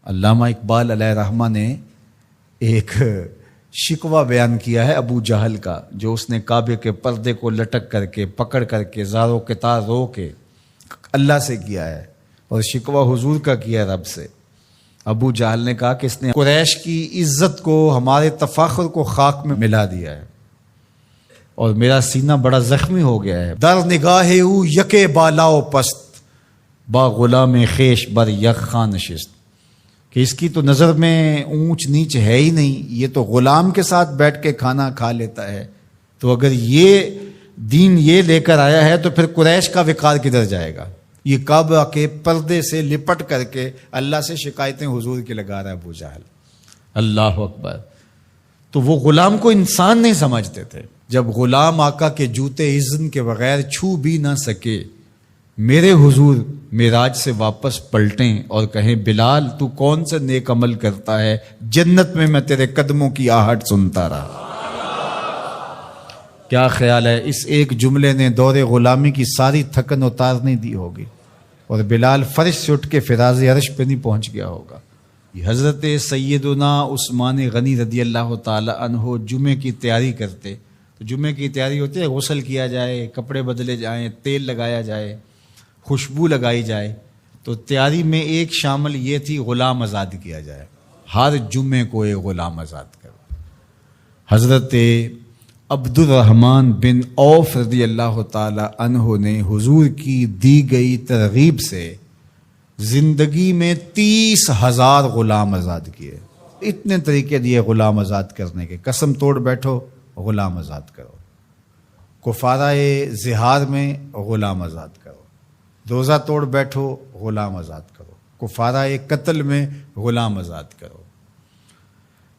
علامہ اقبال علیہ رحمہ نے ایک شکوہ بیان کیا ہے ابو جہل کا، جو اس نے کعبے کے پردے کو لٹک کر کے پکڑ کر کے زاروں کے تار رو کے اللہ سے کیا ہے، اور شکوہ حضور کا کیا رب سے۔ ابو جہل نے کہا کہ اس نے قریش کی عزت کو، ہمارے تفاخر کو خاک میں ملا دیا ہے، اور میرا سینہ بڑا زخمی ہو گیا ہے۔ در نگاہ او یکے بالاؤ پست، با غلام خیش بر یک خان نشست، کہ اس کی تو نظر میں اونچ نیچ ہے ہی نہیں، یہ تو غلام کے ساتھ بیٹھ کے کھانا کھا لیتا ہے، تو اگر یہ دین یہ لے کر آیا ہے تو پھر قریش کا وقار کدھر جائے گا؟ یہ کعبہ کے پردے سے لپٹ کر کے اللہ سے شکایتیں حضور کی لگا رہا ہے ابو جہل۔ اللہ اکبر۔ تو وہ غلام کو انسان نہیں سمجھتے تھے۔ جب غلام آقا کے جوتے اذن کے بغیر چھو بھی نہ سکے، میرے حضور معراج سے واپس پلٹیں اور کہیں بلال تو کون سے نیک عمل کرتا ہے، جنت میں تیرے قدموں کی آہٹ سنتا رہا۔ کیا خیال ہے اس ایک جملے نے دور غلامی کی ساری تھکن اتار نہیں دی ہوگی، اور بلال فرش سے اٹھ کے فراز عرش پہ نہیں پہنچ گیا ہوگا۔ یہ حضرت سیدنا عثمان غنی رضی اللہ تعالی عنہ جمعے کی تیاری کرتے، تو جمعے کی تیاری ہوتی ہے غسل کیا جائے، کپڑے بدلے جائیں، تیل لگایا جائے، خوشبو لگائی جائے، تو تیاری میں ایک شامل یہ تھی غلام آزاد کیا جائے، ہر جمعے کو ایک غلام آزاد کرو۔ حضرت عبد الرحمن بن عوف رضی اللہ تعالی عنہ نے حضور کی دی گئی ترغیب سے زندگی میں 30,000 غلام آزاد کیے۔ اتنے طریقے دیے غلام آزاد کرنے کے، قسم توڑ بیٹھو غلام آزاد کرو، کفارہ زہار میں غلام آزاد کرو، روزہ توڑ بیٹھو غلام آزاد کرو، کفارہ قتل میں غلام آزاد کرو،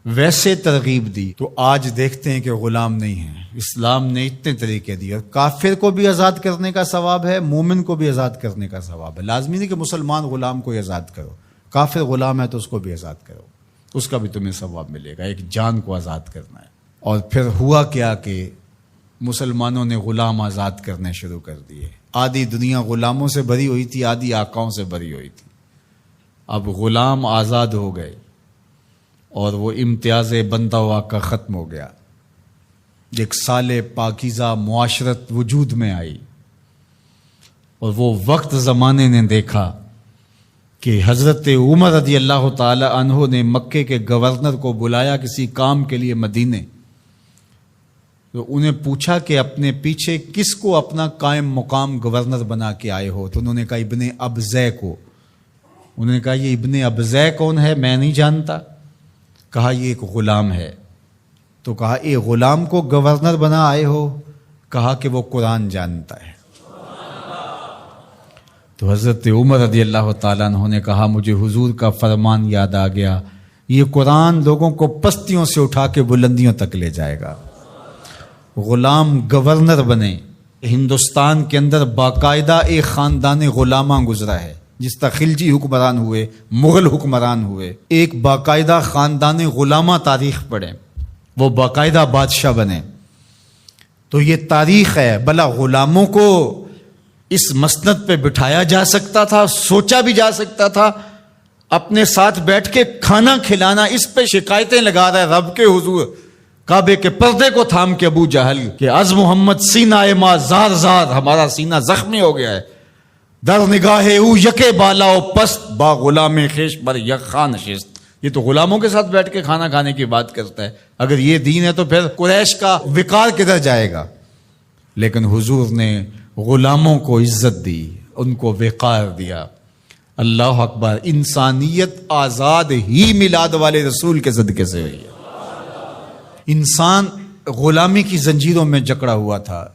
ویسے ترغیب دی۔ تو آج دیکھتے ہیں کہ غلام نہیں ہیں۔ اسلام نے اتنے طریقے دیے، اور کافر کو بھی آزاد کرنے کا ثواب ہے، مومن کو بھی آزاد کرنے کا ثواب ہے۔ لازمی نہیں کہ مسلمان غلام کو آزاد کرو، کافر غلام ہے تو اس کو بھی آزاد کرو، اس کا بھی تمہیں ثواب ملے گا، ایک جان کو آزاد کرنا ہے۔ اور پھر ہوا کیا کہ مسلمانوں نے غلام آزاد کرنے شروع کر دیے۔ آدھی دنیا غلاموں سے بھری ہوئی تھی، آدھی آقاؤں سے بھری ہوئی تھی۔ اب غلام آزاد ہو گئے اور وہ امتیاز بندہ و آقا ختم ہو گیا، ایک سال پاکیزہ معاشرت وجود میں آئی، اور وہ وقت زمانے نے دیکھا کہ حضرت عمر رضی اللہ تعالی عنہ نے مکے کے گورنر کو بلایا کسی کام کے لیے مدینے، تو انہیں پوچھا کہ اپنے پیچھے کس کو اپنا قائم مقام گورنر بنا کے آئے ہو؟ تو انہوں نے کہا ابن ابزے کو۔ انہوں نے کہا یہ ابن ابزے کون ہے؟ میں نہیں جانتا۔ کہا یہ ایک غلام ہے۔ تو کہا اے غلام کو گورنر بنا آئے ہو؟ کہا کہ وہ قرآن جانتا ہے۔ تو حضرت عمر رضی اللہ تعالیٰ عنہ نے کہا مجھے حضور کا فرمان یاد آ گیا، یہ قرآن لوگوں کو پستیوں سے اٹھا کے بلندیوں تک لے جائے گا۔ غلام گورنر بنے۔ ہندوستان کے اندر باقاعدہ ایک خاندان غلامہ گزرا ہے، جس طرح خلجی حکمران ہوئے، مغل حکمران ہوئے، ایک باقاعدہ خاندان غلامہ تاریخ پڑھیں، وہ باقاعدہ بادشاہ بنے۔ تو یہ تاریخ ہے۔ بھلا غلاموں کو اس مسند پہ بٹھایا جا سکتا تھا، سوچا بھی جا سکتا تھا، اپنے ساتھ بیٹھ کے کھانا کھلانا، اس پہ شکایتیں لگا رہا ہے رب کے حضور، کعبے کے پردے کو تھام کے ابو جہل کہ از محمد سینہ ما زار زار، ہمارا سینہ زخمی ہو گیا ہے۔ در نگاہ او یکے بالاؤ پست، با غلام خیش بر یک خان نشست۔ یہ تو غلاموں کے ساتھ بیٹھ کے کھانا کھانے کی بات کرتا ہے۔ اگر یہ دین ہے تو پھر قریش کا وقار کدھر جائے گا؟ لیکن حضور نے غلاموں کو عزت دی، ان کو وقار دیا۔ اللہ اکبر۔ انسانیت آزاد ہی میلاد والے رسول کے صدقے سے ہوئی ہے۔ انسان غلامی کی زنجیروں میں جکڑا ہوا تھا،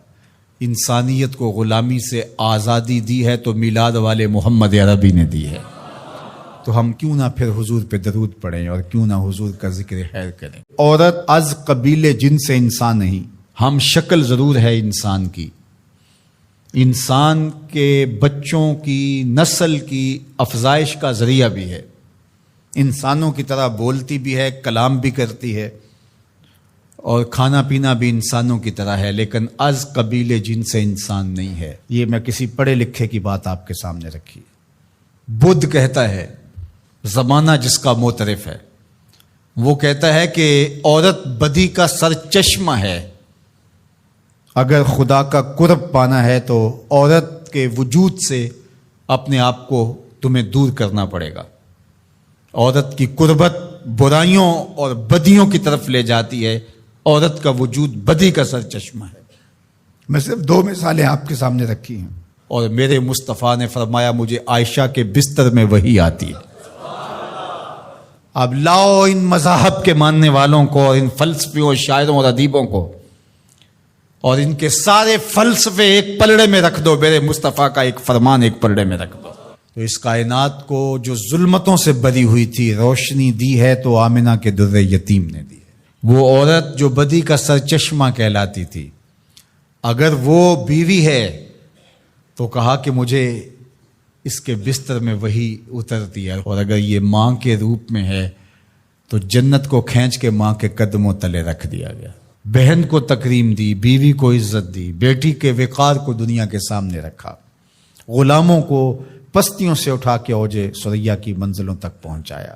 انسانیت کو غلامی سے آزادی دی ہے تو میلاد والے محمد عربی نے دی ہے۔ تو ہم کیوں نہ پھر حضور پہ درود پڑھیں اور کیوں نہ حضور کا ذکر خیر کریں۔ عورت از قبیل جن سے انسان نہیں، ہم شکل ضرور ہے انسان کی، انسان کے بچوں کی نسل کی افزائش کا ذریعہ بھی ہے، انسانوں کی طرح بولتی بھی ہے، کلام بھی کرتی ہے، اور کھانا پینا بھی انسانوں کی طرح ہے، لیکن از قبیل جن سے انسان نہیں ہے۔ یہ میں کسی پڑھے لکھے کی بات آپ کے سامنے رکھی۔ بدھ کہتا ہے زمانہ جس کا معترف ہے، وہ کہتا ہے کہ عورت بدی کا سر چشمہ ہے. اگر خدا کا قرب پانا ہے تو عورت کے وجود سے اپنے آپ کو تمہیں دور کرنا پڑے گا. عورت کی قربت برائیوں اور بدیوں کی طرف لے جاتی ہے. عورت کا وجود بدی کا سر چشمہ ہے. میں صرف 2 مثالیں آپ کے سامنے رکھی ہیں. اور میرے مصطفیٰ نے فرمایا مجھے عائشہ کے بستر میں وہی آتی ہے. اب لاؤ ان مذاہب کے ماننے والوں کو اور ان فلسفیوں شاعروں اور ادیبوں کو اور ان کے سارے فلسفے ایک پلڑے میں رکھ دو، میرے مصطفیٰ کا ایک فرمان ایک پلڑے میں رکھ دو. تو اس کائنات کو جو ظلمتوں سے بری ہوئی تھی روشنی دی ہے تو آمنہ کے در یتیم نے دی ہے. وہ عورت جو بدی کا سرچشمہ کہلاتی تھی، اگر وہ بیوی ہے تو کہا کہ مجھے اس کے بستر میں وہی اترتی ہے، اور اگر یہ ماں کے روپ میں ہے تو جنت کو کھینچ کے ماں کے قدموں تلے رکھ دیا گیا. بہن کو تکریم دی، بیوی کو عزت دی، بیٹی کے وقار کو دنیا کے سامنے رکھا، غلاموں کو پستیوں سے اٹھا کے اوج ثریا کی منزلوں تک پہنچایا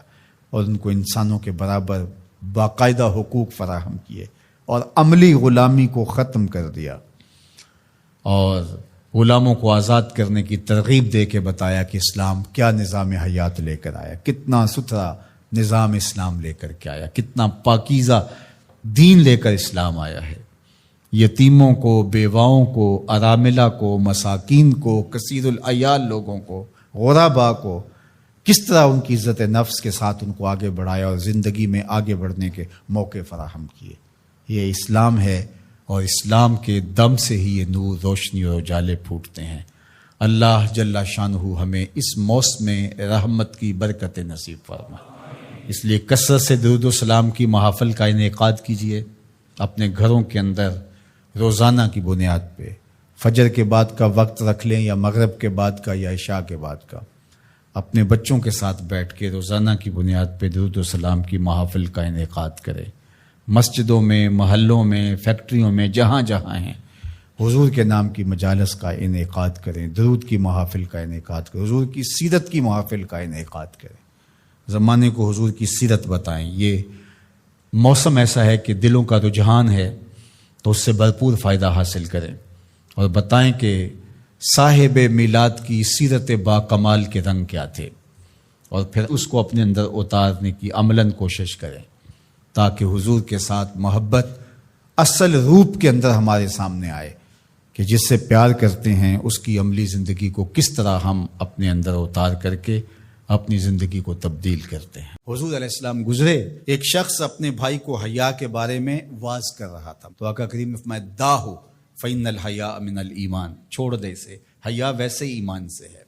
اور ان کو انسانوں کے برابر باقاعدہ حقوق فراہم کیے اور عملی غلامی کو ختم کر دیا اور غلاموں کو آزاد کرنے کی ترغیب دے کے بتایا کہ اسلام کیا نظام حیات لے کر آیا، کتنا ستھرا نظام اسلام لے کر کے آیا، کتنا پاکیزہ دین لے کر اسلام آیا ہے. یتیموں کو، بیواؤں کو، اراملہ کو، مساکین کو، کثیر العیال لوگوں کو، غربا کو کس طرح ان کی عزت نفس کے ساتھ ان کو آگے بڑھایا اور زندگی میں آگے بڑھنے کے موقع فراہم کیے. یہ اسلام ہے اور اسلام کے دم سے ہی یہ نور، روشنی اور اجالے پھوٹتے ہیں. اللہ جل شانہ ہمیں اس موسم رحمت کی برکت نصیب فرمائے. اس لیے کثرت سے درود و سلام کی محافل کا انعقاد کیجیے اپنے گھروں کے اندر روزانہ کی بنیاد پہ. فجر کے بعد کا وقت رکھ لیں یا مغرب کے بعد کا یا عشاء کے بعد کا. اپنے بچوں کے ساتھ بیٹھ کے روزانہ کی بنیاد پہ درود و سلام کی محافل کا انعقاد کریں. مسجدوں میں، محلوں میں، فیکٹریوں میں، جہاں جہاں ہیں حضور کے نام کی مجالس کا انعقاد کریں، درود کی محافل کا انعقاد کریں، حضور کی سیرت کی محافل کا انعقاد کریں، زمانے کو حضور کی سیرت بتائیں. یہ موسم ایسا ہے کہ دلوں کا رجحان ہے تو اس سے بھرپور فائدہ حاصل کریں اور بتائیں کہ صاحب میلاد کی سیرت با کمال کے رنگ کیا تھے اور پھر اس کو اپنے اندر اتارنے کی عملاً کوشش کریں تاکہ حضور کے ساتھ محبت اصل روپ کے اندر ہمارے سامنے آئے کہ جس سے پیار کرتے ہیں اس کی عملی زندگی کو کس طرح ہم اپنے اندر اتار کر کے اپنی زندگی کو تبدیل کرتے ہیں. حضور علیہ السلام گزرے، ایک شخص اپنے بھائی کو حیا کے بارے میں واعظ کر رہا تھا تو آقا کریم نے فرمایا داہو فإن الحیاء من الایمان، چھوڑ دے اسے، حیا ویسے ایمان سے ہے،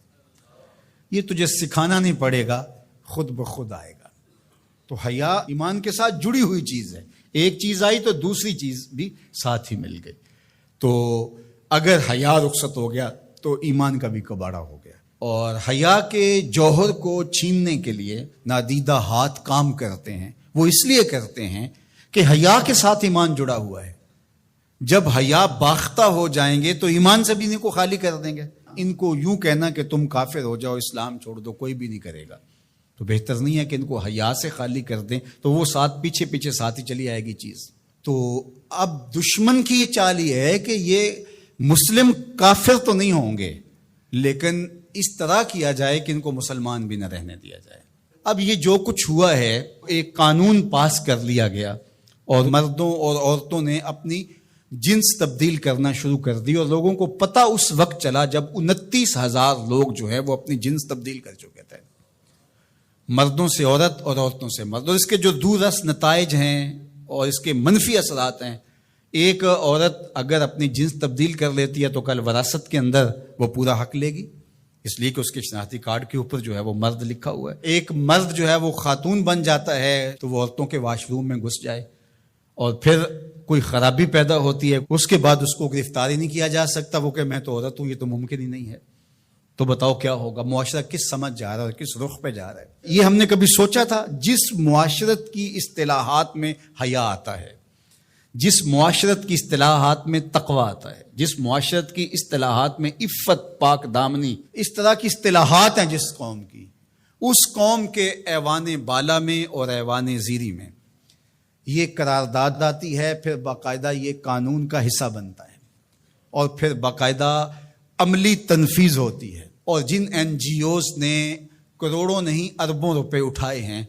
یہ تجھے سکھانا نہیں پڑے گا، خود بخود آئے گا. تو حیا ایمان کے ساتھ جڑی ہوئی چیز ہے، ایک چیز آئی تو دوسری چیز بھی ساتھ ہی مل گئی. تو اگر حیا رخصت ہو گیا تو ایمان کا بھی کباڑہ ہو گیا. اور حیا کے جوہر کو چھیننے کے لیے نادیدہ ہاتھ کام کرتے ہیں. وہ اس لیے کرتے ہیں کہ حیا کے ساتھ ایمان جڑا ہوا ہے. جب حیا باختہ ہو جائیں گے تو ایمان سے بھی ان کو خالی کر دیں گے. ان کو یوں کہنا کہ تم کافر ہو جاؤ، اسلام چھوڑ دو، کوئی بھی نہیں کرے گا. تو بہتر نہیں ہے کہ ان کو حیا سے خالی کر دیں تو وہ ساتھ پیچھے پیچھے ساتھ ہی چلی آئے گی چیز. تو اب دشمن کی یہ چال یہ ہے کہ یہ مسلم کافر تو نہیں ہوں گے لیکن اس طرح کیا جائے کہ ان کو مسلمان بھی نہ رہنے دیا جائے. اب یہ جو کچھ ہوا ہے، ایک قانون پاس کر لیا گیا اور مردوں اور عورتوں نے اپنی جنس تبدیل کرنا شروع کر دی اور لوگوں کو پتہ اس وقت چلا جب 29,000 لوگ جو ہے وہ اپنی جنس تبدیل کر چکے تھے، مردوں سے عورت اور عورتوں سے مرد. اور اس کے جو دورس نتائج ہیں اور اس کے منفی اثرات ہیں، ایک عورت اگر اپنی جنس تبدیل کر لیتی ہے تو کل وراثت کے اندر وہ پورا حق لے گی، اس لیے کہ اس کے شناختی کارڈ کے اوپر جو ہے وہ مرد لکھا ہوا ہے. ایک مرد جو ہے وہ خاتون بن جاتا ہے تو وہ عورتوں کے واش روم میں گھس جائے اور پھر کوئی خرابی پیدا ہوتی ہے، اس کے بعد اس کو گرفتار ہی نہیں کیا جا سکتا، وہ کہ میں تو عورت ہوں، یہ تو ممکن ہی نہیں ہے. تو بتاؤ کیا ہوگا؟ معاشرہ کس سمجھ جا رہا ہے اور کس رخ پہ جا رہا ہے؟ یہ ہم نے کبھی سوچا تھا؟ جس معاشرت کی اصطلاحات میں حیا آتا ہے، جس معاشرت کی اصطلاحات میں تقوی آتا ہے، جس معاشرت کی اصطلاحات میں عفت، پاک دامنی، اس طرح کی اصطلاحات ہیں جس قوم کی، اس قوم کے ایوان بالا میں اور ایوان زیری میں یہ قرارداد آتی ہے، پھر باقاعدہ یہ قانون کا حصہ بنتا ہے اور پھر باقاعدہ عملی تنفیذ ہوتی ہے، اور جن این جی اوز نے کروڑوں نہیں اربوں روپے اٹھائے ہیں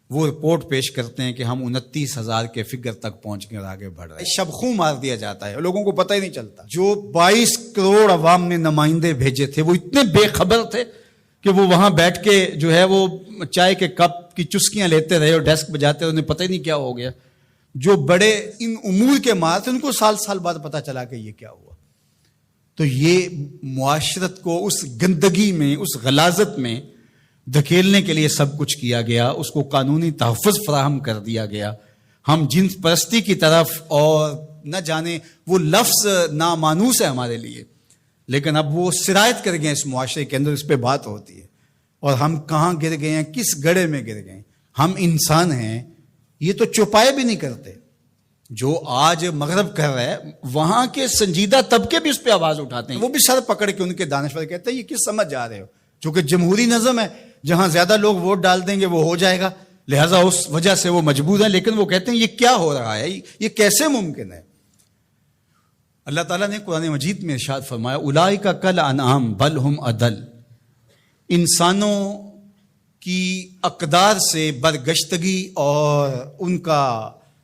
وہ رپورٹ پیش کرتے ہیں کہ ہم 29,000 کے فگر تک پہنچ کر آگے بڑھ رہے ہیں۔ شب خوں مار دیا جاتا ہے، لوگوں کو پتہ ہی نہیں چلتا۔ جو 22 کروڑ عوام نے نمائندے بھیجے تھے وہ اتنے بے خبر تھے کہ وہ وہاں بیٹھ کے جو ہے وہ چائے کے کپ کی چسکیاں لیتے رہے اور ڈیسک بجاتے رہے، انہیں پتہ ہی نہیں کیا ہو گیا۔ جو بڑے ان امور کے مار تھے ان کو سال سال بعد پتہ چلا کہ یہ کیا ہوا۔ تو یہ معاشرت کو اس گندگی میں، اس غلاظت میں دھکیلنے کے لیے سب کچھ کیا گیا، اس کو قانونی تحفظ فراہم کر دیا گیا۔ ہم جنس پرستی کی طرف، اور نہ جانے وہ لفظ نامانوس ہے ہمارے لیے، لیکن اب وہ سرایت کر گئے اس معاشرے کے اندر، اس پہ بات ہوتی ہے، اور ہم کہاں گر گئے ہیں، کس گڑھے میں گر گئے ہیں۔ ہم انسان ہیں، یہ تو چوپائے بھی نہیں کرتے۔ جو آج مغرب کر رہا ہے وہاں کے سنجیدہ طبقے بھی اس پہ آواز اٹھاتے ہیں، وہ بھی سر پکڑ کے ان کے دانشور کہتے ہیں یہ کس سمجھ جا رہے ہو، چونکہ جمہوری نظم ہے، جہاں زیادہ لوگ ووٹ ڈال دیں گے وہ ہو جائے گا، لہٰذا اس وجہ سے وہ مجبور ہیں۔ لیکن وہ کہتے ہیں یہ کیا ہو رہا ہے، یہ کیسے ممکن ہے؟ اللہ تعالیٰ نے قرآن مجید میں ارشاد فرمایا اولئک کالانعام بل ہم اضل، انسانوں کی اقدار سے برگشتگی اور ان کا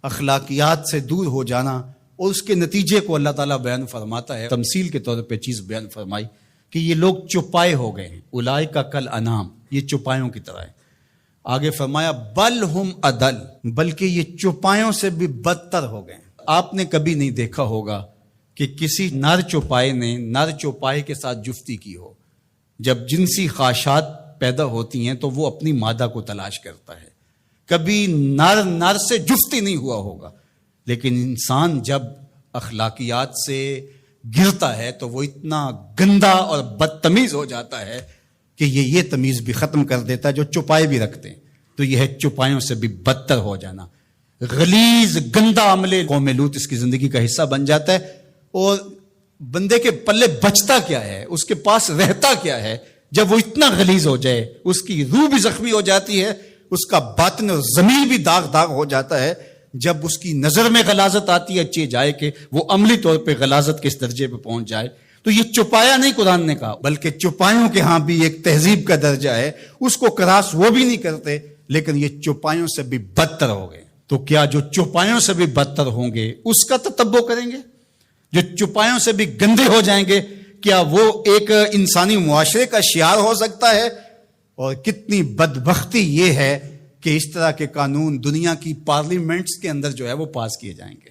اخلاقیات سے دور ہو جانا، اور اس کے نتیجے کو اللہ تعالیٰ بیان فرماتا ہے۔ تمثیل کے طور پہ چیز بیان فرمائی کہ یہ لوگ چوپائے ہو گئے ہیں، اولئک کالانعام، یہ چوپایوں کی طرح ہے۔ آگے فرمایا بل ہم اضل، بلکہ یہ چوپایوں سے بھی بدتر ہو گئے ہیں۔ آپ نے کبھی نہیں دیکھا ہوگا کہ کسی نر چوپائے نے نر چوپائے کے ساتھ جفتی کی ہو۔ جب جنسی خواہشات پیدا ہوتی ہیں تو وہ اپنی مادہ کو تلاش کرتا ہے، کبھی نر سے جفتی نہیں ہوا ہوگا، لیکن انسان جب اخلاقیات سے گرتا ہے تو وہ اتنا گندا اور بدتمیز ہو جاتا ہے کہ یہ تمیز بھی ختم کر دیتا ہے جو چوپائے بھی رکھتے ہیں۔ تو یہ ہے چوپایوں سے بھی بدتر ہو جانا، غلیظ گندا عمل قوم لوط اس کی زندگی کا حصہ بن جاتا ہے، اور بندے کے پلے بچتا کیا ہے، اس کے پاس رہتا کیا ہے جب وہ اتنا غلیظ ہو جائے، اس کی روح بھی زخمی ہو جاتی ہے، اس کا باطن اور ضمیر بھی داغ ہو جاتا ہے۔ جب اس کی نظر میں غلاظت آتی ہے اچھی جائے کہ وہ عملی طور پہ غلاظت کے اس درجے پہ پہنچ جائے۔ تو یہ چوپایا نہیں قرآن نے کہا، بلکہ چوپایوں کے ہاں بھی ایک تہذیب کا درجہ ہے، اس کو کراس وہ بھی نہیں کرتے، لیکن یہ چوپایوں سے بھی بدتر ہو گئے۔ تو کیا جو چوپایوں سے بھی بدتر ہوں گے اس کا تتبع کریں گے؟ جو چوپایوں سے بھی گندے ہو جائیں گے، کیا وہ ایک انسانی معاشرے کا شعار ہو سکتا ہے؟ اور کتنی بدبختی یہ ہے کہ اس طرح کے قانون دنیا کی پارلیمنٹس کے اندر جو ہے وہ پاس کیے جائیں گے،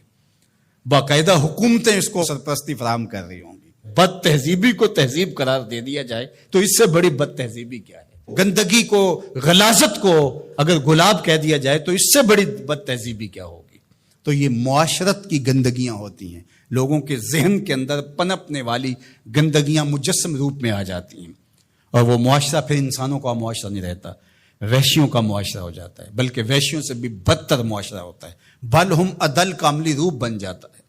باقاعدہ حکومتیں اس کو سرپرستی فراہم کر رہی ہوں گی۔ بد تہذیبی کو تہذیب قرار دے دیا جائے تو اس سے بڑی بد تہذیبی کیا ہے؟ گندگی کو، غلاظت کو اگر گلاب کہہ دیا جائے تو اس سے بڑی بد تہذیبی کیا ہوگی؟ تو یہ معاشرت کی گندگیاں ہوتی ہیں، لوگوں کے ذہن کے اندر پنپنے والی گندگیاں مجسم روپ میں آ جاتی ہیں، اور وہ معاشرہ پھر انسانوں کا معاشرہ نہیں رہتا، وحشیوں کا معاشرہ ہو جاتا ہے، بلکہ وحشیوں سے بھی بدتر معاشرہ ہوتا ہے، بل ہم اضل کا عملی روپ بن جاتا ہے۔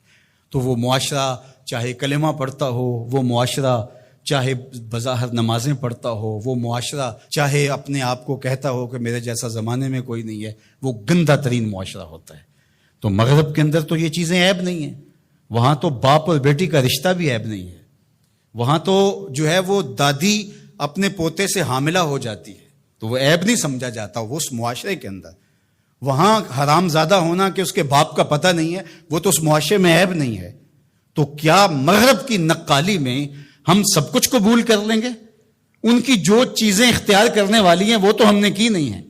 تو وہ معاشرہ چاہے کلمہ پڑھتا ہو، وہ معاشرہ چاہے بظاہر نمازیں پڑھتا ہو، وہ معاشرہ چاہے اپنے آپ کو کہتا ہو کہ میرے جیسا زمانے میں کوئی نہیں ہے، وہ گندہ ترین معاشرہ ہوتا ہے۔ تو مغرب کے اندر تو یہ چیزیں عیب نہیں ہیں، وہاں تو باپ اور بیٹی کا رشتہ بھی عیب نہیں ہے، وہاں تو جو ہے وہ دادی اپنے پوتے سے حاملہ ہو جاتی ہے تو وہ عیب نہیں سمجھا جاتا وہ اس معاشرے کے اندر۔ وہاں حرام زادہ ہونا کہ اس کے باپ کا پتہ نہیں ہے، وہ تو اس معاشرے میں عیب نہیں ہے۔ تو کیا مغرب کی نقالی میں ہم سب کچھ قبول کر لیں گے؟ ان کی جو چیزیں اختیار کرنے والی ہیں وہ تو ہم نے کی نہیں ہیں،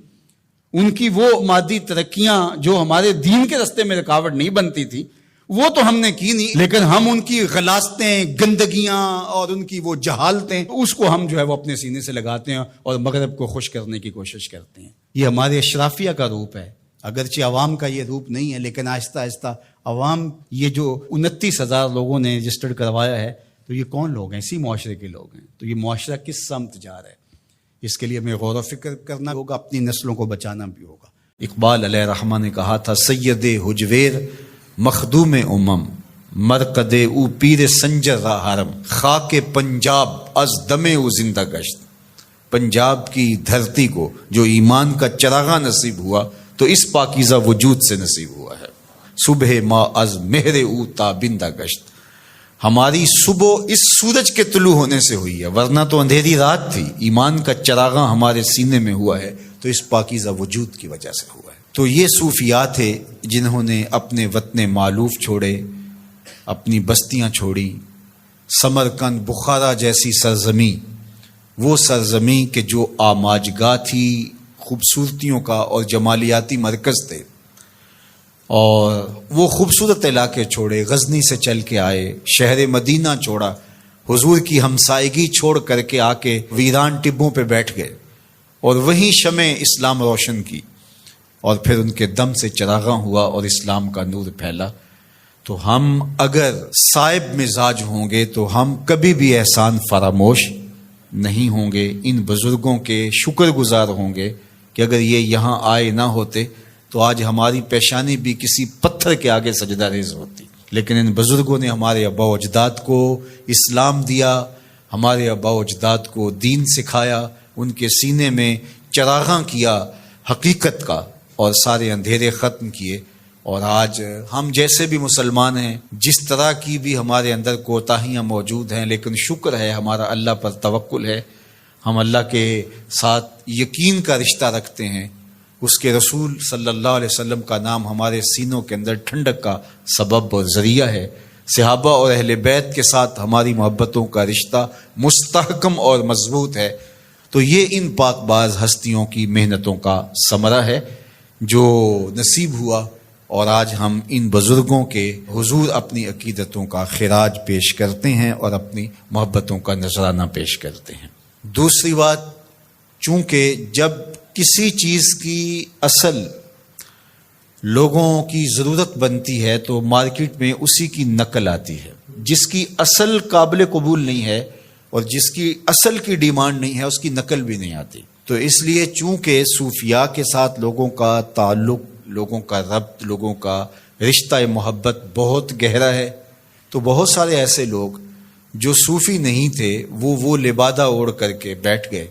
ان کی وہ مادی ترقیاں جو ہمارے دین کے راستے میں رکاوٹ نہیں بنتی تھی وہ تو ہم نے کی نہیں، لیکن ہم ان کی غلاظتیں، گندگیاں اور ان کی وہ جہالتیں، اس کو ہم جو ہے وہ اپنے سینے سے لگاتے ہیں اور مغرب کو خوش کرنے کی کوشش کرتے ہیں۔ یہ ہمارے اشرافیہ کا روپ ہے، اگرچہ عوام کا یہ روپ نہیں ہے، لیکن آہستہ آہستہ عوام، یہ جو 29,000 لوگوں نے رجسٹرڈ کروایا ہے، تو یہ کون لوگ ہیں؟ اسی معاشرے کے لوگ ہیں۔ تو یہ معاشرہ کس سمت جا رہا ہے، اس کے لیے ہمیں غور و فکر کرنا ہوگا، اپنی نسلوں کو بچانا بھی ہوگا۔ اقبال علیہ رحمہ نے کہا تھا، سید حجویر مخدوم امم مرقد او پیر سنجر را حرم خاک پنجاب از دم او زندہ گشت۔ پنجاب کی دھرتی کو جو ایمان کا چراغاں نصیب ہوا تو اس پاکیزہ وجود سے نصیب ہوا ہے۔ صبح ما از مہر او تابندہ گشت، ہماری صبح اس سورج کے طلوع ہونے سے ہوئی ہے، ورنہ تو اندھیری رات تھی۔ ایمان کا چراغاں ہمارے سینے میں ہوا ہے تو اس پاکیزہ وجود کی وجہ سے ہوا ہے۔ تو یہ صوفیاء تھے جنہوں نے اپنے وطن مالوف چھوڑے، اپنی بستیاں چھوڑی، سمرقند بخارا جیسی سرزمین، وہ سرزمین کہ جو آماجگاہ تھی، خوبصورتیوں کا اور جمالیاتی مرکز تھے، اور وہ خوبصورت علاقے چھوڑے، غزنی سے چل کے آئے، شہر مدینہ چھوڑا، حضور کی ہمسائیگی چھوڑ کر کے آ کے ویران ٹبوں پہ بیٹھ گئے اور وہیں شمع اسلام روشن کی، اور پھر ان کے دم سے چراغاں ہوا اور اسلام کا نور پھیلا۔ تو ہم اگر صائب مزاج ہوں گے تو ہم کبھی بھی احسان فراموش نہیں ہوں گے، ان بزرگوں کے شکر گزار ہوں گے کہ اگر یہ یہاں آئے نہ ہوتے تو آج ہماری پیشانی بھی کسی پتھر کے آگے سجدہ ریز ہوتی۔ لیکن ان بزرگوں نے ہمارے آباء و اجداد کو اسلام دیا، ہمارے آباء و اجداد کو دین سکھایا، ان کے سینے میں چراغاں کیا حقیقت کا، اور سارے اندھیرے ختم کیے۔ اور آج ہم جیسے بھی مسلمان ہیں، جس طرح کی بھی ہمارے اندر کوتاہیاں موجود ہیں، لیکن شکر ہے ہمارا اللہ پر توکل ہے، ہم اللہ کے ساتھ یقین کا رشتہ رکھتے ہیں، اس کے رسول صلی اللہ علیہ وسلم کا نام ہمارے سینوں کے اندر ٹھنڈک کا سبب اور ذریعہ ہے، صحابہ اور اہل بیت کے ساتھ ہماری محبتوں کا رشتہ مستحکم اور مضبوط ہے۔ تو یہ ان پاک باز ہستیوں کی محنتوں کا ثمرہ ہے جو نصیب ہوا، اور آج ہم ان بزرگوں کے حضور اپنی عقیدتوں کا خراج پیش کرتے ہیں اور اپنی محبتوں کا نذرانہ پیش کرتے ہیں۔ دوسری بات، چونکہ جب کسی چیز کی اصل لوگوں کی ضرورت بنتی ہے تو مارکیٹ میں اسی کی نقل آتی ہے، جس کی اصل قابل قبول نہیں ہے اور جس کی اصل کی ڈیمانڈ نہیں ہے اس کی نقل بھی نہیں آتی۔ تو اس لیے چونکہ صوفیاء کے ساتھ لوگوں کا تعلق، لوگوں کا ربط، لوگوں کا رشتہ محبت بہت گہرا ہے، تو بہت سارے ایسے لوگ جو صوفی نہیں تھے وہ لبادہ اوڑھ کر کے بیٹھ گئے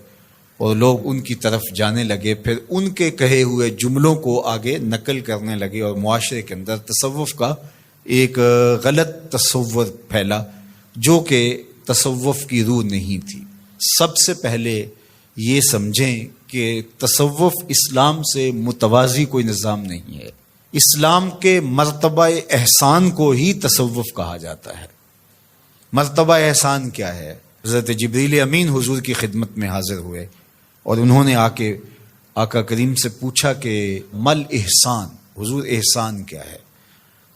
اور لوگ ان کی طرف جانے لگے، پھر ان کے کہے ہوئے جملوں کو آگے نقل کرنے لگے، اور معاشرے کے اندر تصوف کا ایک غلط تصور پھیلا جو کہ تصوف کی روح نہیں تھی۔ سب سے پہلے یہ سمجھیں کہ تصوف اسلام سے متوازی کوئی نظام نہیں ہے، اسلام کے مرتبہ احسان کو ہی تصوف کہا جاتا ہے۔ مرتبہ احسان کیا ہے؟ حضرت جبریل امین حضور کی خدمت میں حاضر ہوئے اور انہوں نے آ کے آقا کریم سے پوچھا کہ مل احسان، حضور احسان کیا ہے؟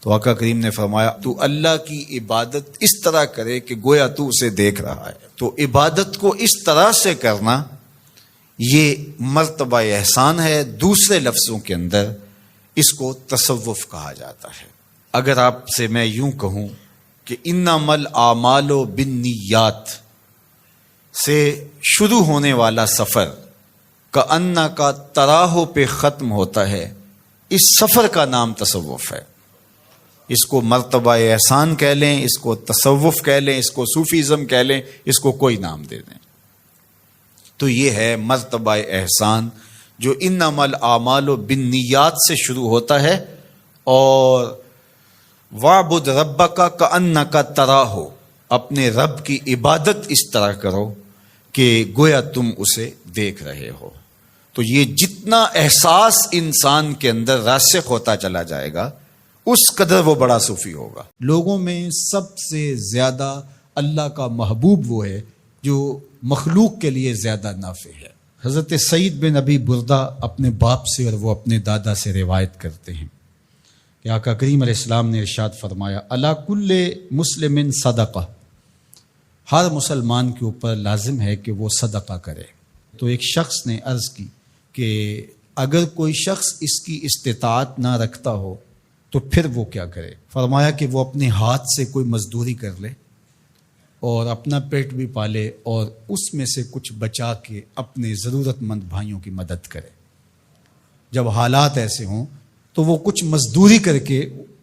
تو آقا کریم نے فرمایا تو اللہ کی عبادت اس طرح کرے کہ گویا تو اسے دیکھ رہا ہے۔ تو عبادت کو اس طرح سے کرنا یہ مرتبہ احسان ہے، دوسرے لفظوں کے اندر اس کو تصوف کہا جاتا ہے۔ اگر آپ سے میں یوں کہوں کہ انما الاعمال بالنیات سے شروع ہونے والا سفر کأنک تراہ پہ ختم ہوتا ہے، اس سفر کا نام تصوف ہے۔ اس کو مرتبہ احسان کہہ لیں، اس کو تصوف کہہ لیں، اس کو صوفیزم کہہ لیں، اس کو کوئی نام دے دیں، تو یہ ہے مرتبہ احسان جو انما الاعمال بالنیات سے شروع ہوتا ہے، اور وَاعْبُدْ رَبَّكَ كَأَنَّكَ تَرَاهُ، اپنے رب کی عبادت اس طرح کرو کہ گویا تم اسے دیکھ رہے ہو۔ تو یہ جتنا احساس انسان کے اندر راسخ ہوتا چلا جائے گا اس قدر وہ بڑا صوفی ہوگا۔ لوگوں میں سب سے زیادہ اللہ کا محبوب وہ ہے جو مخلوق کے لیے زیادہ نافع ہے۔ حضرت سعید بن ابی بردہ اپنے باپ سے اور وہ اپنے دادا سے روایت کرتے ہیں کہ آقا کریم علیہ السلام نے ارشاد فرمایا علی کل مسلم صدقہ، ہر مسلمان کے اوپر لازم ہے کہ وہ صدقہ کرے۔ تو ایک شخص نے عرض کی کہ اگر کوئی شخص اس کی استطاعت نہ رکھتا ہو تو پھر وہ کیا کرے؟ فرمایا کہ وہ اپنے ہاتھ سے کوئی مزدوری کر لے اور اپنا پیٹ بھی پالے اور اس میں سے کچھ بچا کے اپنے ضرورت مند بھائیوں کی مدد کرے۔ جب حالات ایسے ہوں تو وہ کچھ مزدوری کر کے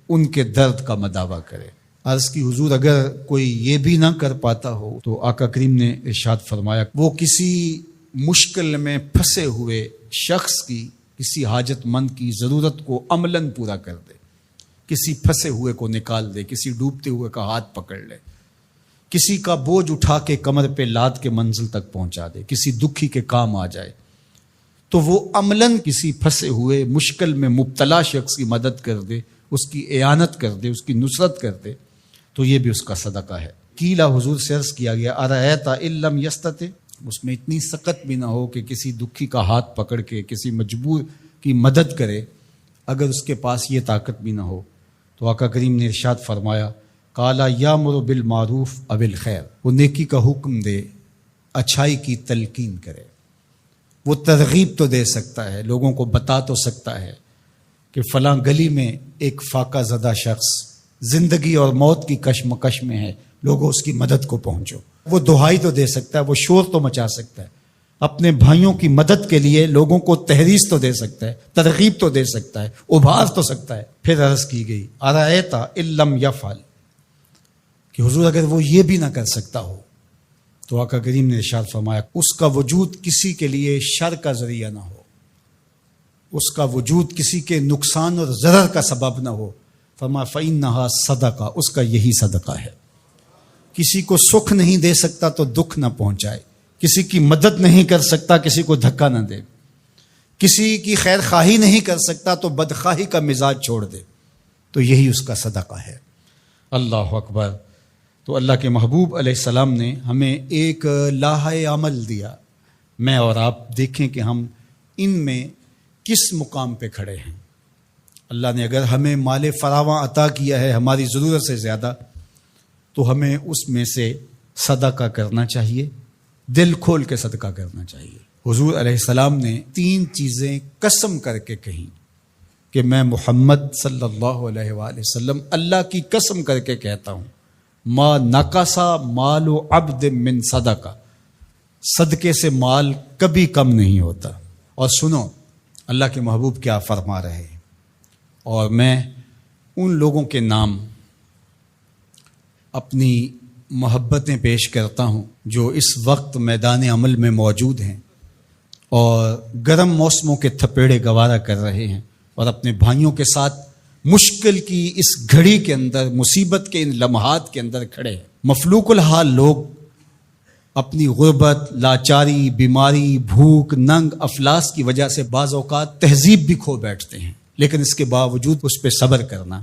ان کے درد کا مداوع کرے۔ عرض کی حضور اگر کوئی یہ بھی نہ کر پاتا ہو تو آقا کریم نے ارشاد فرمایا وہ کسی مشکل میں پھنسے ہوئے شخص کی کسی حاجت مند کی ضرورت کو عملاً پورا کر دے، کسی پھنسے ہوئے کو نکال دے، کسی ڈوبتے ہوئے کا ہاتھ پکڑ لے، کسی کا بوجھ اٹھا کے کمر پہ لاد کے منزل تک پہنچا دے، کسی دکھی کے کام آ جائے، تو وہ عملاً کسی پھنسے ہوئے مشکل میں مبتلا شخص کی مدد کر دے، اس کی اعانت کر دے، اس کی نصرت کر دے، تو یہ بھی اس کا صدقہ ہے۔ کیلا حضور سے عرض کیا گیا ارأیت ان لم یستطع، اس میں اتنی سخت بھی نہ ہو کہ کسی دکھی کا ہاتھ پکڑ کے کسی مجبور کی مدد کرے، اگر اس کے پاس یہ طاقت بھی نہ ہو تو آقا کریم نے ارشاد فرمایا قالا یامر بالمعروف او بالخیر، وہ نیکی کا حکم دے، اچھائی کی تلقین کرے، وہ ترغیب تو دے سکتا ہے، لوگوں کو بتا تو سکتا ہے کہ فلاں گلی میں ایک فاقہ زدہ شخص زندگی اور موت کی کشمکش میں ہے، لوگوں اس کی مدد کو پہنچو، وہ دہائی تو دے سکتا ہے، وہ شور تو مچا سکتا ہے، اپنے بھائیوں کی مدد کے لیے لوگوں کو تحریض تو دے سکتا ہے، ترغیب تو دے سکتا ہے، ابھار تو سکتا ہے۔ پھر عرض کی گئی ارأیت ان لم یفعل، کہ حضور اگر وہ یہ بھی نہ کر سکتا ہو تو آقا کریم نے ارشاد فرمایا اس کا وجود کسی کے لیے شر کا ذریعہ نہ ہو، اس کا وجود کسی کے نقصان اور ضرر کا سبب نہ ہو، فرمایا فإنہا صدقہ، اس کا یہی صدقہ ہے۔ کسی کو سکھ نہیں دے سکتا تو دکھ نہ پہنچائے، کسی کی مدد نہیں کر سکتا کسی کو دھکا نہ دے، کسی کی خیر خواہی نہیں کر سکتا تو بدخواہی کا مزاج چھوڑ دے، تو یہی اس کا صدقہ ہے۔ اللہ اکبر۔ تو اللہ کے محبوب علیہ السلام نے ہمیں ایک لاحہ عمل دیا، میں اور آپ دیکھیں کہ ہم ان میں کس مقام پہ کھڑے ہیں۔ اللہ نے اگر ہمیں مال فراواں عطا کیا ہے ہماری ضرورت سے زیادہ، تو ہمیں اس میں سے صدقہ کرنا چاہیے، دل کھول کے صدقہ کرنا چاہیے۔ حضور علیہ السلام نے 3 چیزیں قسم کر کے کہیں کہ میں محمد صلی اللہ علیہ وآلہ وسلم اللہ کی قسم کر کے کہتا ہوں ما نقصا مال عبد من صدقہ، صدقے سے مال کبھی کم نہیں ہوتا۔ اور سنو اللہ کے محبوب کیا فرما رہے ہیں، اور میں ان لوگوں کے نام اپنی محبتیں پیش کرتا ہوں جو اس وقت میدان عمل میں موجود ہیں اور گرم موسموں کے تھپیڑے گوارا کر رہے ہیں اور اپنے بھائیوں کے ساتھ مشکل کی اس گھڑی کے اندر، مصیبت کے ان لمحات کے اندر کھڑے ہیں۔ مفلوق الحال لوگ اپنی غربت، لاچاری، بیماری، بھوک، ننگ، افلاس کی وجہ سے بعض اوقات تہذیب بھی کھو بیٹھتے ہیں، لیکن اس کے باوجود اس پہ صبر کرنا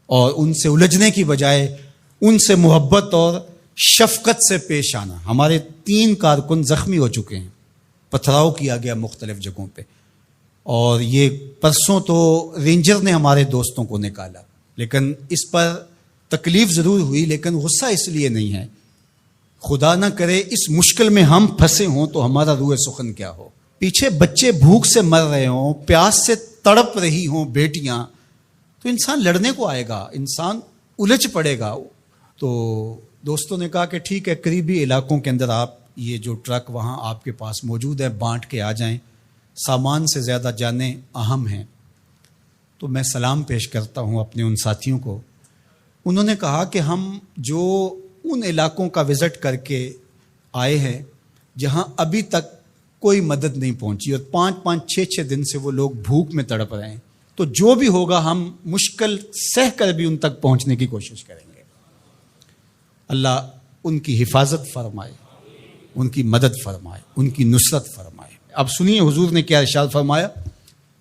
اور ان سے الجھنے کی بجائے ان سے محبت اور شفقت سے پیش آنا۔ ہمارے 3 کارکن زخمی ہو چکے ہیں، پتھراؤ کیا گیا مختلف جگہوں پہ، اور یہ پرسوں تو رینجر نے ہمارے دوستوں کو نکالا، لیکن اس پر تکلیف ضرور ہوئی، لیکن غصہ اس لیے نہیں ہے، خدا نہ کرے اس مشکل میں ہم پھنسے ہوں تو ہمارا روح سخن کیا ہو، پیچھے بچے بھوک سے مر رہے ہوں، پیاس سے تڑپ رہی ہوں بیٹیاں، تو انسان لڑنے کو آئے گا، انسان الجھ پڑے گا۔ تو دوستوں نے کہا کہ ٹھیک ہے، قریبی علاقوں کے اندر آپ یہ جو ٹرک وہاں آپ کے پاس موجود ہے بانٹ کے آ جائیں، سامان سے زیادہ جانیں اہم ہیں۔ تو میں سلام پیش کرتا ہوں اپنے ان ساتھیوں کو۔ انہوں نے کہا کہ ہم جو ان علاقوں کا وزٹ کر کے آئے ہیں جہاں ابھی تک کوئی مدد نہیں پہنچی اور 5-5 6-6 دن سے وہ لوگ بھوک میں تڑپ رہے ہیں، تو جو بھی ہوگا ہم مشکل سہ کر بھی ان تک پہنچنے کی کوشش کریں گے۔ اللہ ان کی حفاظت فرمائے، ان کی مدد فرمائے، ان کی نصرت فرمائے۔ اب سنیے حضور نے کیا ارشاد فرمایا،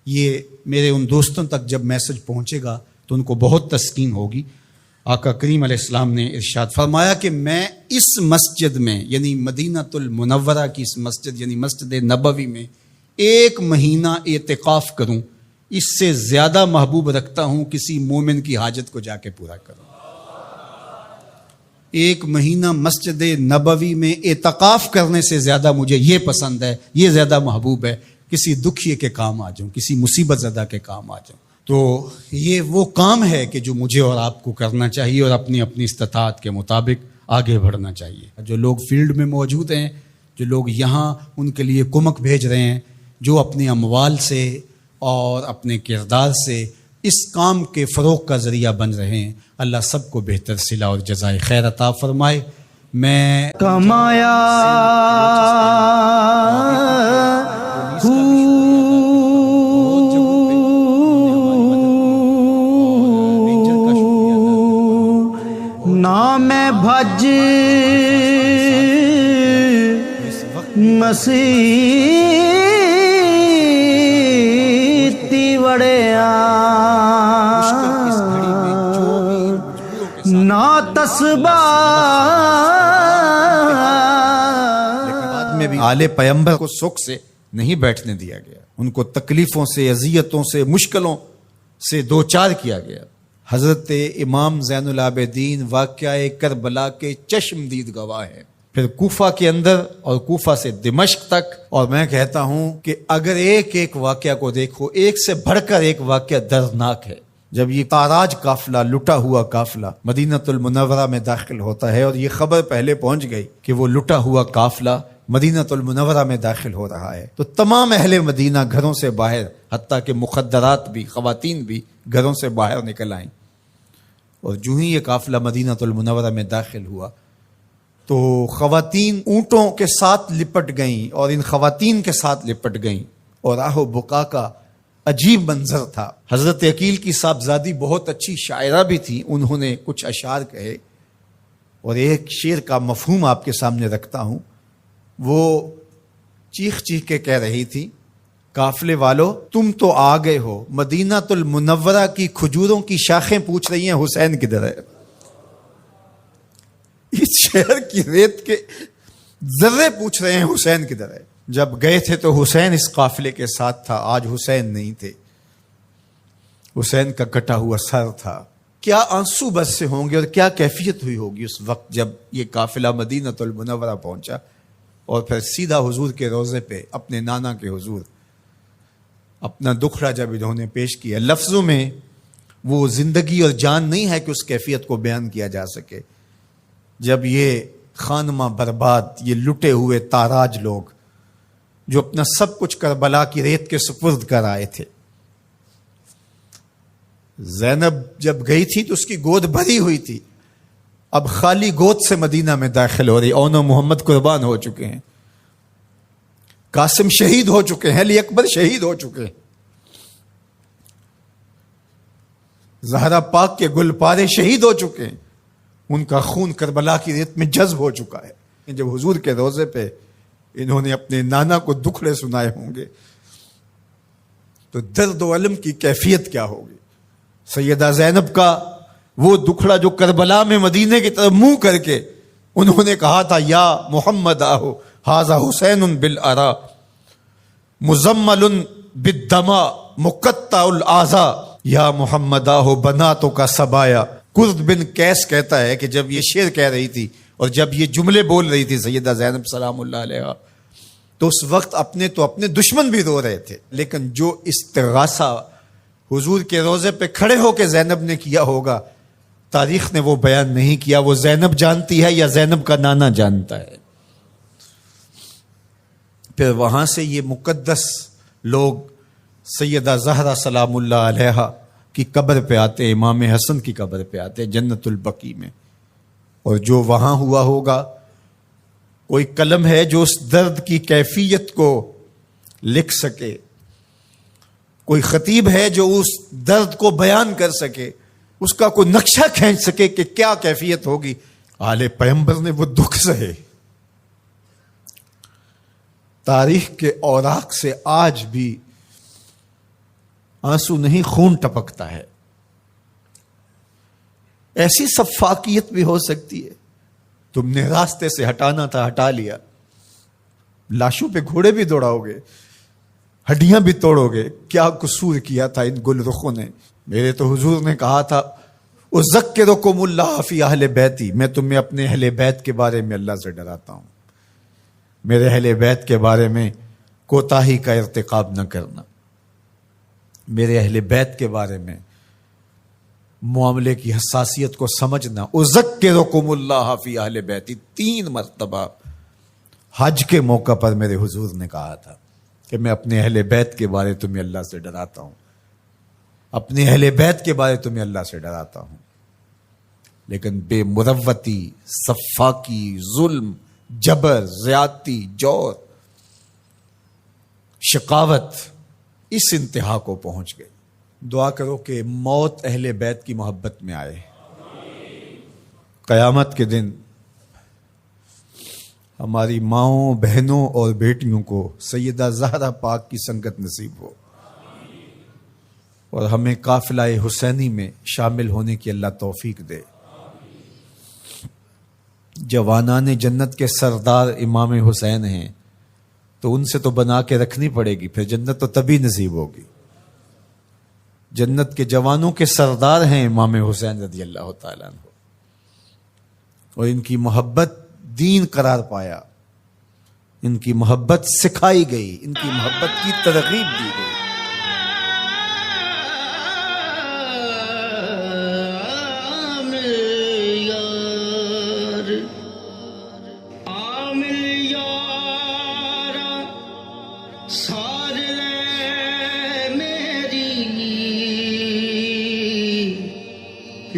یہ میرے ان دوستوں تک جب میسج پہنچے گا تو ان کو بہت تسکین ہوگی۔ آقا کریم علیہ السلام نے ارشاد فرمایا کہ میں اس مسجد میں، یعنی مدینۃ المنورہ کی اس مسجد یعنی مسجد نبوی میں 1 مہینہ اعتکاف کروں، اس سے زیادہ محبوب رکھتا ہوں کسی مومن کی حاجت کو جا کے پورا کروں۔ 1 مہینہ مسجد نبوی میں اعتکاف کرنے سے زیادہ مجھے یہ پسند ہے، یہ زیادہ محبوب ہے، کسی دکھیے کے کام آ جاؤں، کسی مصیبت زدہ کے کام آ جاؤں۔ تو یہ وہ کام ہے کہ جو مجھے اور آپ کو کرنا چاہیے اور اپنی اپنی استطاعت کے مطابق آگے بڑھنا چاہیے۔ جو لوگ فیلڈ میں موجود ہیں، جو لوگ یہاں ان کے لیے کمک بھیج رہے ہیں، جو اپنے اموال سے اور اپنے کردار سے اس کام کے فروغ کا ذریعہ بن رہے ہیں، اللہ سب کو بہتر صلہ اور جزائے خیر عطا فرمائے۔ میں کمایا میں بھج مسیتی وڑیا نا تسبا میں بھی آل پیمبر کو سکھ سے نہیں بیٹھنے دیا گیا، ان کو تکلیفوں سے، اذیتوں سے، مشکلوں سے دوچار کیا گیا۔ حضرت امام زین العابدین واقعہ کربلا کے چشمدید گواہ ہیں۔ پھر کوفہ کے اندر اور کوفہ سے دمشق تک، اور میں کہتا ہوں کہ اگر ایک ایک واقعہ کو دیکھو، ایک سے بڑھ کر ایک واقعہ دردناک ہے۔ جب یہ تاراج قافلہ، لٹا ہوا قافلہ مدینہ المنورہ میں داخل ہوتا ہے، اور یہ خبر پہلے پہنچ گئی کہ وہ لٹا ہوا قافلہ مدینہ المنورہ میں داخل ہو رہا ہے، تو تمام اہل مدینہ گھروں سے باہر، حتیٰ کہ مخدرات بھی، خواتین بھی گھروں سے باہر نکل آئیں۔ اور جو ہی یہ قافلہ مدینہ المنورہ میں داخل ہوا تو خواتین اونٹوں کے ساتھ لپٹ گئیں، اور ان خواتین کے ساتھ لپٹ گئیں، اور آہ و بکا کا عجیب منظر تھا۔ حضرت عقیل کی صاحبزادی بہت اچھی شاعرہ بھی تھی، انہوں نے کچھ اشعار کہے، اور ایک شعر کا مفہوم آپ کے سامنے رکھتا ہوں۔ وہ چیخ چیخ کے کہہ رہی تھی، قافلے والو تم تو آ گئے ہو، مدینہ المنورہ کی کھجوروں کی شاخیں پوچھ رہی ہیں حسین کدھر ہے۔ اس شہر کی ریت کے ذرے پوچھ رہے ہیں حسین کدھر ہے۔ جب گئے تھے تو حسین اس قافلے کے ساتھ تھا، آج حسین نہیں تھے، حسین کا کٹا ہوا سر تھا۔ کیا آنسو برسے ہوں گے اور کیا کیفیت ہوئی ہوگی اس وقت جب یہ قافلہ مدینہ المنورہ پہنچا، اور پھر سیدھا حضور کے روضے پہ، اپنے نانا کے حضور اپنا دکھڑا جب انہوں نے پیش کیا۔ لفظوں میں وہ زندگی اور جان نہیں ہے کہ اس کیفیت کو بیان کیا جا سکے۔ جب یہ خانمہ برباد، یہ لٹے ہوئے تاراج لوگ جو اپنا سب کچھ کربلا کی ریت کے سپرد کر آئے تھے، زینب جب گئی تھی تو اس کی گود بھری ہوئی تھی، اب خالی گود سے مدینہ میں داخل ہو رہی۔ اون و محمد قربان ہو چکے ہیں، قاسم شہید ہو چکے ہیں، علی اکبر شہید ہو چکے ہیں، زہرا پاک کے گل پارے شہید ہو چکے ہیں، ان کا خون کربلا کی ریت میں جذب ہو چکا ہے۔ جب حضور کے روضے پہ انہوں نے اپنے نانا کو دکھڑے سنائے ہوں گے تو درد و علم کی کیفیت کیا ہوگی۔ سیدہ زینب کا وہ دکھڑا جو کربلا میں مدینے کی طرف منہ کر کے انہوں نے کہا تھا، یا محمد آہو ھذا حسین بالآرا مزمل بالدما مقطع الاعضاء، یا محمد آہو بناتوں کا سبایا۔ کرد بن کیس کہتا ہے کہ جب یہ شعر کہہ رہی تھی اور جب یہ جملے بول رہی تھی سیدہ زینب سلام اللہ علیہا، تو اس وقت اپنے دشمن بھی رو رہے تھے، لیکن جو استغاثہ حضور کے روضے پہ کھڑے ہو کے زینب نے کیا ہوگا، تاریخ نے وہ بیان نہیں کیا۔ وہ زینب جانتی ہے یا زینب کا نانا جانتا ہے۔ پھر وہاں سے یہ مقدس لوگ سیدہ زہرا سلام اللہ علیہا کی قبر پہ آتے، امام حسن کی قبر پہ آتے جنت البقیع میں، اور جو وہاں ہوا ہوگا، کوئی قلم ہے جو اس درد کی کیفیت کو لکھ سکے، کوئی خطیب ہے جو اس درد کو بیان کر سکے، اس کا کوئی نقشہ کھینچ سکے کہ کیا کیفیت ہوگی۔ آل پیغمبر نے وہ دکھ سہے، تاریخ کے اوراق سے آج بھی آنسو نہیں خون ٹپکتا ہے۔ ایسی سفاکیت بھی ہو سکتی ہے، تم نے راستے سے ہٹانا تھا ہٹا لیا، لاشوں پہ گھوڑے بھی دوڑاؤ گے، ہڈیاں بھی توڑو گے، کیا قصور کیا تھا ان گل رخوں نے۔ میرے تو حضور نے کہا تھا اذکرکم اللہ فی اہل بیتی، میں تمہیں اپنے اہل بیت کے بارے میں اللہ سے ڈراتا ہوں، میرے اہل بیت کے بارے میں کوتاہی کا ارتکاب نہ کرنا، میرے اہل بیت کے بارے میں معاملے کی حساسیت کو سمجھنا۔ اذکرکم اللہ فی اہل بیتی 3 مرتبہ حج کے موقع پر میرے حضور نے کہا تھا کہ میں اپنے اہل بیت کے بارے تمہیں اللہ سے ڈراتا ہوں، اپنے اہل بیت کے بارے تمہیں اللہ سے ڈراتا ہوں۔ لیکن بے مروتی، سفاکی، ظلم، جبر، زیادتی، جور، شقاوت اس انتہا کو پہنچ گئے۔ دعا کرو کہ موت اہل بیت کی محبت میں آئے، قیامت کے دن ہماری ماؤں، بہنوں اور بیٹیوں کو سیدہ زہرا پاک کی سنگت نصیب ہو، اور ہمیں قافلہ حسینی میں شامل ہونے کی اللہ توفیق دے۔ جوانان جنت کے سردار امام حسین ہیں، تو ان سے تو بنا کے رکھنی پڑے گی، پھر جنت تو تبھی نصیب ہوگی۔ جنت کے جوانوں کے سردار ہیں امام حسین رضی اللہ تعالیٰ عنہ، اور ان کی محبت دین قرار پایا، ان کی محبت سکھائی گئی، ان کی محبت کی ترغیب دی گئی۔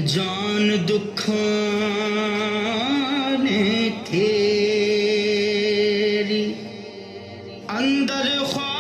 جان دکھانے تیری اندر خواہ